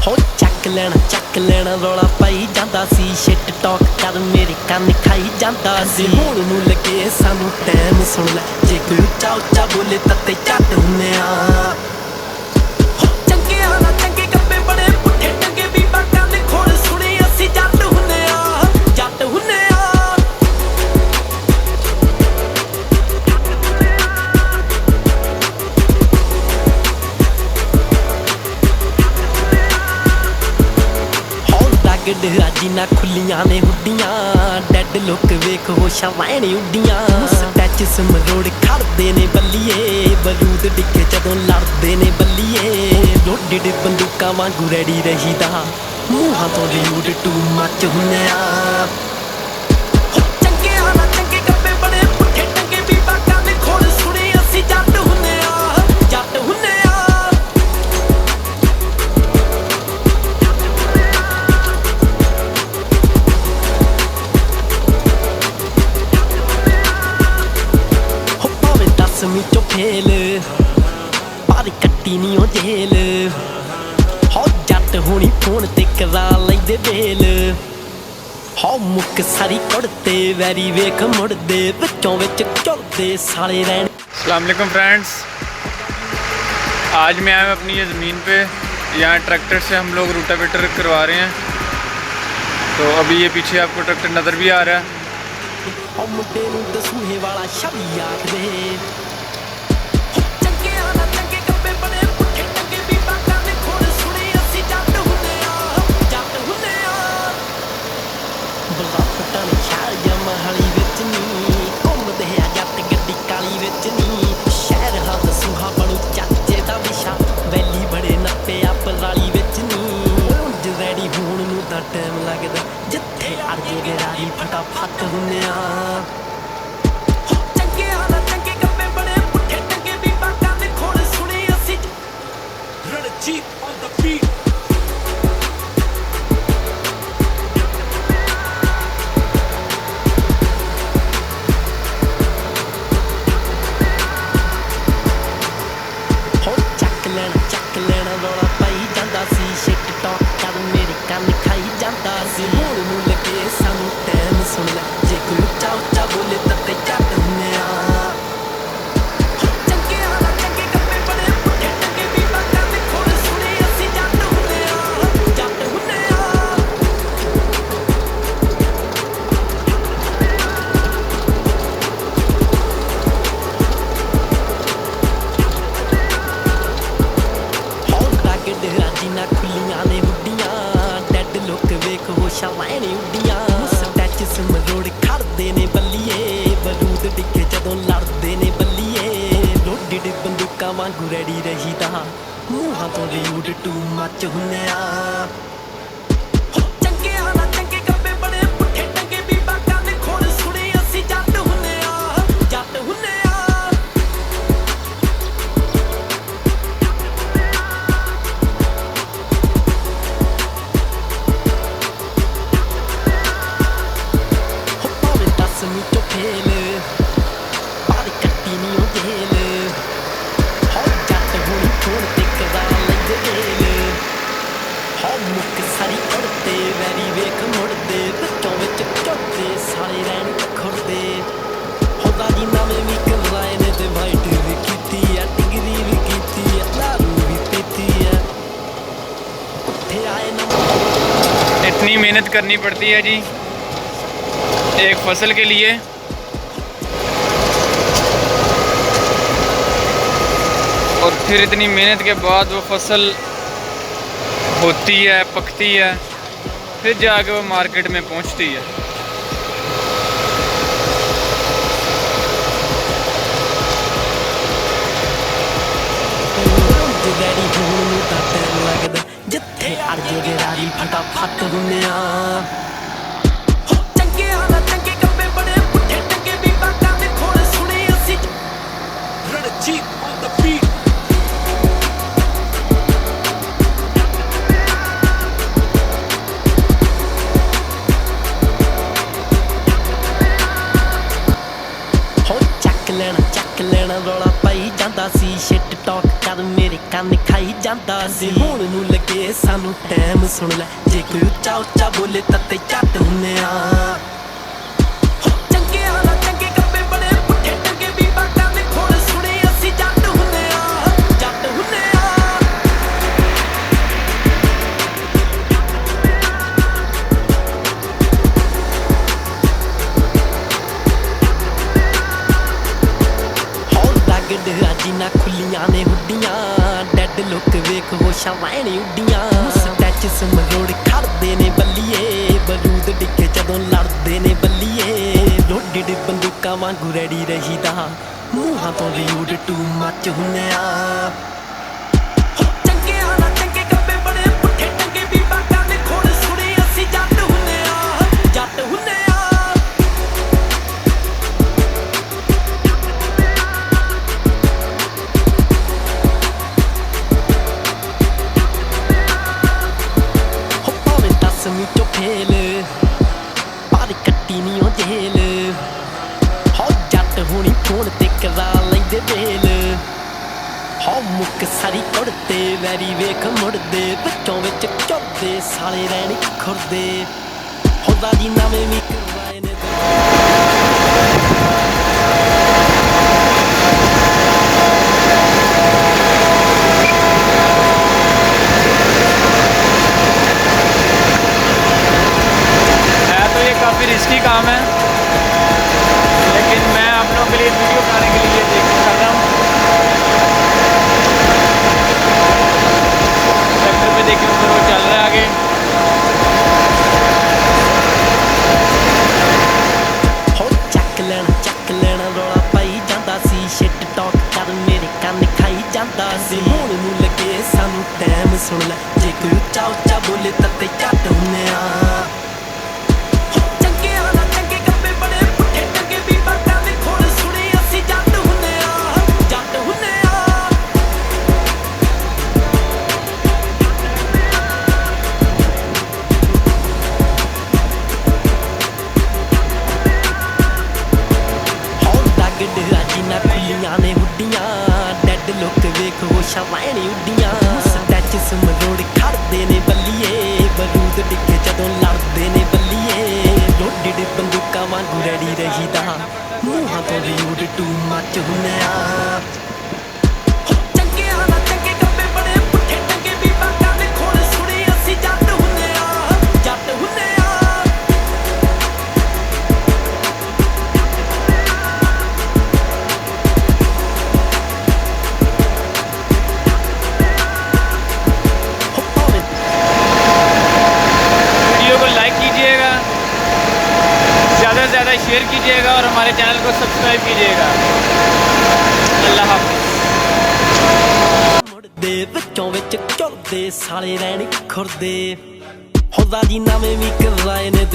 हो ਚੱਕ ਲੈਣਾ ਰੌਲਾ ਪਾਈ ਜਾਂਦਾ ਸੀ ਸ਼ਿਟ ਟਾਕ ਕਰ ਮੇਰੇ ਕੰਨ ਖਾਈ ਜਾਂਦਾ ਸੀ ਹੁਣ ਨੂੰ ਲੱਗੇ ਸਾਨੂੰ ਟਾਈਮ ਸੁਣ ਲੈ ਜੇ ਕੋਈ ਉੱਚਾ ਉੱਚਾ ਬੋਲੇ ਤਾਂ ਤੇ ਝੱਟ ਹੁੰਨੇ ਆ ਚੰਗੇ ਹਾਲਾ ਚੰਗੇ ਕੱਪੇ ਬੜੇ ਪੁੱਠੇ ਟੰਗੇ ਵੀ ਬਾਕਾਂ ਦੇ ਖੋਲ ਸੁਣੇ ਅਸੀਂ ਜੱਟ ਹੁੰਨੇ ਆ ਜੱਟ ਹੁੰਨੇ ਆ ਰਾਜੀ ਨਾ ਖੁੱਲੀਆਂ ਨੇ ਹੁੱਡੀਆਂ ਡੈਡ ਲੁੱਕ ਵੇਖ ਹੋਸ਼ਾਂ ਵੈਣੇ ਉੱਡੀਆਂ ਸਟੈਚ ਸਮਰੋੜ ਖੜਦੇ ਨੇ ਬੱਲੀਏ ਬਰੂਦ ਡਿੱਗੇ ਜਦੋਂ ਲੜਦੇ ਨੇ ਬੱਲੀਏ ਲੋਡਡ ਬੰਦੂਕਾਂ ਵਾਂਗੂ ਰੈਡੀ ਰਹੀਦਾ ਮੂੰਹਾਂ ਤੋਂ ਰਿਊਡ ਟੂ ਮੱਚ ਹੁੰਨੇ ਆ ਚੰਗੇ ਹਾਲਾ ਚੰਗੇ ਕੱਪੇ ਬੜੇ ਪੁੱਠੇ ਟੰਗੇ ਵੀ ਬਾਕਾਂ ਦੇ ਖੋਲ ਸੁਣੇ ਅਸੀਂ ਜੱਟ ਹੁੰਨੇ ਆ ਜੱਟ ਹੁੰਨੇ ਆ ਦਸਵੀਂ ਚੋਂ ਫੇਲ ਪਰ ਕੱਟੀ ਨੀ ਉਹ ਜੇਲ ਹੋ ਜੱਟ ਹੋਣੀ ਫੋਨ ਤੇ ਕਰਾ ਲੈਂਦੇ ਵੇਲ ਹੋ ਮੁੱਕ ਸਾਰੀ ਕੁੜਤੇ ਵੈਰੀ ਵੇਖ ਮੁੜਦੇ ਵਿੱਚੋਂ ਵਿੱਚ ਝੁਰਦੇ साले रहने। अस्सलाम वालेकुम फ्रेंड्स, आज मैं आया अपनी ये ज़मीन पे। यहाँ ट्रैक्टर से हम लोग रोटावेटर करवा रहे हैं। तो अभी ये पीछे आपको ट्रैक्टर नज़र भी आ रहा है। मुंडे नूं दसूहे वाला छवि याद रे टाइम लगदा जिथे अड़े गरारी फटाफट हुन्ने आ चंगे हाला चंगे कप्पे बड़े पुट्ठे टंगे भी बाकां दे खोल सुने असी रणजीत ऑन द बीट हो ਚੱਕ ਲੈਣਾ ਰੌਲਾ ਪਾਈ ਜਾਂਦਾ ਸੀ ਸ਼ਿਟ ਟਾਕ ਕਰ ਮੇਰੇ ਕੰਨ ਖਾਈ ਜਾਂਦਾ ਸੀ ਹੁਣ ਨੂੰ ਲੱਗੇ ਸਾਨੂੰ ਟਾਈਮ ਸੁਣ ਲੈ ਜੇ ਕੋਈ ਉੱਚਾ ਉੱਚਾ ਬੋਲੇ ਤਾਂ ਤੇ ਝੱਟ ਹੁੰਨੇ ਆ ਚੰਗੇ ਹਾਲਾ ਚੰਗੇ ਕੱਪੇ ਬੜੇ ਪੁੱਠੇ ਟੰਗੇ ਵੀ ਬਾਕਾਂ ਦੇ ਖੋਲ ਸੁਣੇ ਅਸੀਂ ਜੱਟ ਹੁੰਨੇ ਆ ਜੱਟ ਹੁੰਨੇ ਆ ਰਾਜੀ ਨਾ ਖੁੱਲੀਆਂ ਨੇ ਹੁੱਡੀਆਂ ਡੈਡ ਲੁੱਕ ਵੇਖ ਹੋਸ਼ਾਂ ਵੈਣੇ ਉੱਡੀਆਂ ਸਟੈਚ ਸਮਰੋੜ ਖੜਦੇ ਨੇ ਬੱਲੀਏ ਬਰੂਦ ਡਿੱਗੇ ਜਦੋਂ ਲੜਦੇ ਨੇ ਬੱਲੀਏ ਲੋਡਡ ਬੰਦੂਕਾਂ ਵਾਂਗੂ ਰੈਡੀ ਰਹੀਦਾ ਮੂੰਹਾਂ ਤੋਂ ਰਿਊਡ ਟੂ ਮੱਚ ਹੁੰਨੇ ਆ ਚੰਗੇ ਹਾਲਾ ਚੰਗੇ ਕੱਪੇ ਬੜੇ ਪੁੱਠੇ ਟੰਗੇ ਵੀ ਬਾਕਾਂ ਦੇ ਖੋਲ ਸੁਣੇ ਅਸੀਂ ਜੱਟ ਹੁੰਨੇ ਆ ਜੱਟ ਹੁੰਨੇ ਆ ਦਸਵੀਂ ਚੋਂ ਫੇਲ ਪਰ ਕੱਟੀ ਨੀ ਉਹ ਜੇਲ ਹੋ ਜੱਟ ਹੋਣੀ ਫੋਨ ਤੇ ਕਰਾ ਲੈਂਦੇ ਵੇਲ ਹੋ ਮੁੱਕ ਸਾਰੀ ਕੁੜਤੇ ਵੈਰੀ ਵੇਖ ਮੁੜਦੇ ਵਿੱਚੋਂ ਵਿੱਚ ਝੁਰਦੇ साले ਰਹਿਣ ਖੁਰਦੇ ਹੋ ਦਾਦੀ ਨਵੇਂ ਵੀ ਕਰਵਾਏ ਨੇ ਤੇ ਵਾਈਟ ਵੀ ਕੀਤੀ ਆ ਡਿਗਰੀ ਵੀ ਕੀਤੀ ਆ ਲਾਰੂ ਵੀ ਪੀਤੀ ਆ ਉੱਥੇ ਆਏ ਨਾ इतनी मेहनत करनी पड़ती है जी एक फसल के लिए। और फिर इतनी मेहनत के बाद वो फसल होती है, पकती है, फिर जाके वो मार्केट में पहुंचती है। जिथे अड़े गरारी फटाफट हुन्ने आ ਚੱਕ ਲੈਣਾ ਰੌਲਾ ਪਾਈ ਜਾਂਦਾ ਸੀ ਸ਼ਿਟ ਟਾਕ ਕਰ ਮੇਰੇ ਕੰਨ ਖਾਈ ਜਾਂਦਾ ਸੀ ਹੁਣ ਨੂੰ ਲੱਗੇ ਸਾਨੂੰ ਟਾਈਮ ਸੁਣ ਲੈ ਜੇ ਕੋਈ ਉੱਚਾ ਉੱਚਾ ਬੋਲੇ ਤਾਂ ਤੇ ਝੱਟ ਹੁੰਨੇ ਆ ਚੰਗੇ ਵਾਲਾ ਚੰਗੇ ਕੱਪੇ ਬੜੇ ਪੁੱਠੇ ਟੰਗੇ ਵੀ ਬਾਤਾਂ ਦੇ ਖੋਲ ਸੁਣੇ ਅਸੀਂ ਜੱਟ ਹੁੰਨੇ ਆ ਜੱਟ ਹੁੰਨੇ ਆ ਰਾਜੀ ਨਾ ਖੁੱਲੀਆਂ ਨੇ ਹੁੱਡੀਆਂ ਡੈਡ ਲੁੱਕ ਵੇਖ ਹੋਸ਼ਾਂ ਵੈਣੇ ਉੱਡੀਆਂ ਸਟੈਚਸ ਮਰੋੜ ਖੜਦੇ ਨੇ ਬੱਲੀਏ ਬਰੂਦ ਡਿੱਗੇ ਜਦੋਂ ਲੜਦੇ ਨੇ ਬੱਲੀਏ ਲੋਡਡ ਬੰਦੂਕਾਂ ਵਾਂਗੂ ਰੈਡੀ ਰਹੀਦਾ ਮੂੰਹਾਂ ਤੋਂ ਵੀ ਉਡ ਟੂ ਮੱਚ ਹੁੰਨੇ ਆ ਚੰਗੇ ਵਾਲਾ ਚੰਗੇ ਕੱਪੇ ਬੜੇ ਪੁੱਠੇ ਟੰਗੇ ਵੀ ਬਾਤਾਂ ਦੇ ਖੋਲ ਸੁਣੇ ਅਸੀਂ ਜੱਟ ਹੁੰਨੇ ਆ ਜੱਟ ਹੁੰਨੇ ਆ ਸਮੀਟੋ ਫੇਲ ਪਰ ਕੱਟੀ ਨੀ ਉਹ ਜੇਲ ਹੋ ਜੱਟ ਹੋਣੀ ਫੋਨ ਤੇ ਕਰਾ ਲੈਂਦੇ ਵੇਲ ਹੋ ਮੁੱਕ ਸਾਰੀ ਕੁੜਤੇ ਵੈਰੀ ਵੇਖ ਮੁੜਦੇ ਵਿੱਚੋਂ ਵਿੱਚ ਝੁਰਦੇ ਸਾਲੇ ਰਹਿਣ ਖੁਰਦੇ ਹੋਦਾ ਜੀ ਨਵੇਂ ਵੀ ਕਰਵਾਏ ਨੇ काफ़ी रिस्की काम है लेकिन मैं आप लोगों के लिए वीडियो बनाने के लिए कर रहा हूँ ट्रैक्टर पे देखिए ऊपर वो चल रहा है आगे हो ਚੱਕ ਲੈਣਾ ਰੌਲਾ ਪਾਈ ਜਾਂਦਾ ਸੀ ਸ਼ਿਟ ਟਾਕ ਕਰ ਮੇਰੇ ਕੰਨ ਖਾਈ ਜਾਂਦਾ ਸੀ ਹੁਣ ਨੂੰ ਲੱਗੇ ਸਾਨੂੰ ਟਾਈਮ ਸੁਣ ਲੈ ਜੇ ਕੋਈ ਉੱਚਾ ਉੱਚਾ ਬੋਲੇ ਤਾਂ ਤੇ ਝੱਟ ਹੁੰਨੇ ਆ ਰਾਜੀ ਨਾ ਖੁੱਲੀਆਂ ਨੇ ਹੁੱਡੀਆਂ ਡੈਡ ਲੁੱਕ ਵੇਖ ਹੋਸ਼ਾਂ ਵੈਣੇ ਉੱਡੀਆਂ ਸਟੈਚਸ ਮਰੋੜ ਖੜਦੇ ਨੇ ਬੱਲੀਏ ਬਰੂਦ ਡਿੱਗੇ ਜਦੋਂ ਲੜਦੇ ਨੇ ਬੱਲੀਏ ਲੋਡਡ ਬੰਦੂਕਾਂ ਵਾਂਗੂ ਰੈਡੀ ਰਹੀਦਾ ਮੂੰਹਾਂ ਤੋਂ ਵੀ ਉਡ ਟੂ ਮੱਚ ਹੁੰਨੇ ਆ ਚੰਗੇ ਵਾਲਾ ਚੰਗੇ ਕੱਪੇ ਬੜੇ ਪੁੱਠੇ ਟੰਗੇ ਵੀ ਬਾਤਾਂ ਦੇ ਖੋਲ ਸੁਣੇ ਅਸੀਂ ਜੱਟ ਹੁੰਨੇ ਆ ਜੱਟ ਹੁੰਨੇ ਆ ज़्यादा से ज़्यादा शेयर कीजिएगा और हमारे चैनल को सब्सक्राइब कीजिएगा अल्लाह हाफ़िज़ ਮੁੜਦੇ ਵਿੱਚੋਂ ਵਿੱਚ ਝੁਰਦੇ ਸਾਲੇ ਰਹਿਣ ਖੁਰਦੇ ਹੋਦਾ ਜੀ ਨਵੇਂ ਵੀ ਕਰਵਾਏ ਨੇ